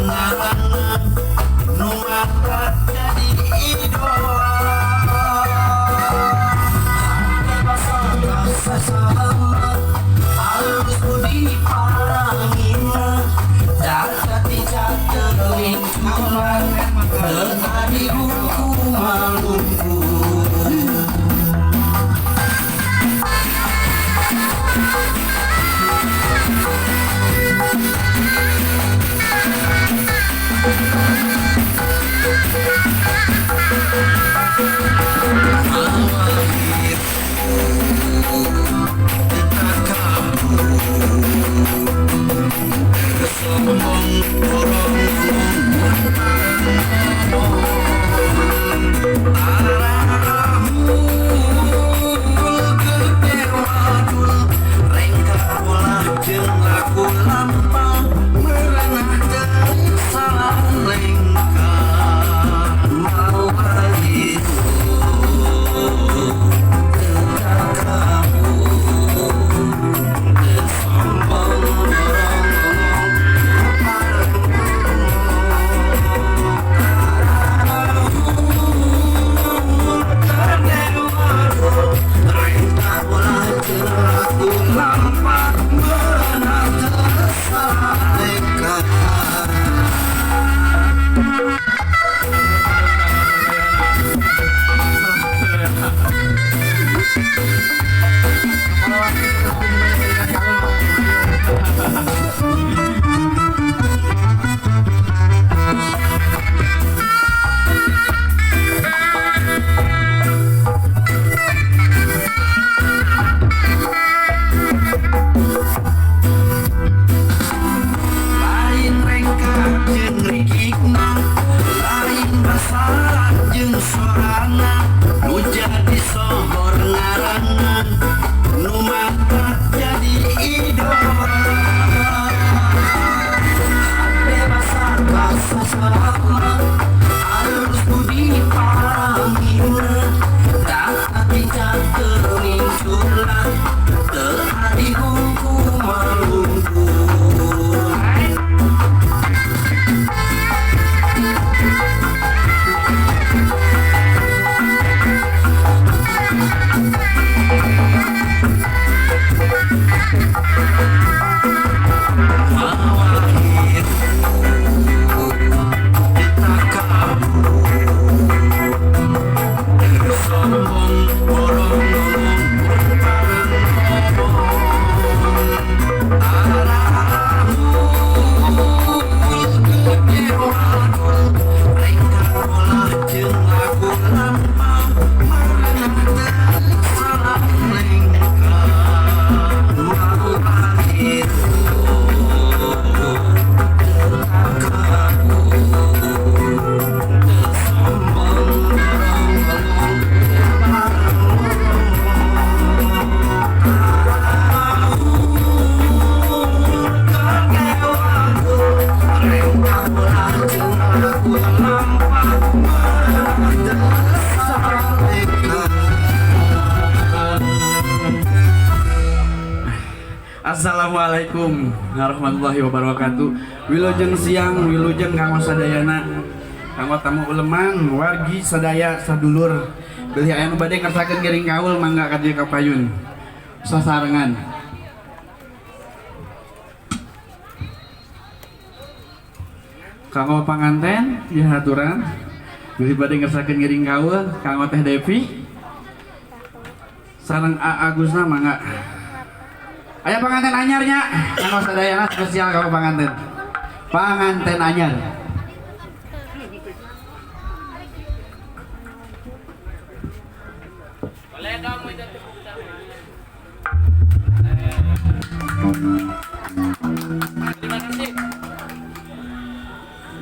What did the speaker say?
ngarangan nu mangkat jadi idola basa selamat halus budi parangina dakati cakeling cuman tadi buku malungku Assalamualaikum warahmatullahi wabarakatuh. Wilujeng siang, wilujeng kanggo sadayana, kanggo tamu uleman, wargi sadaya sadulur. Beli aya nu bade ngersakeun giring kaul mangga ka dieu ka payun. Sasarengan. Kanggo panganten dihaturan. Beli bade ngersakeun giring kaul kanggo Teh Devi. Sareng A Agusna mangga. Aya panganten anyarnya, kanggo sadayana spesial kanggo panganten. Panganten anyar. Boleh dong,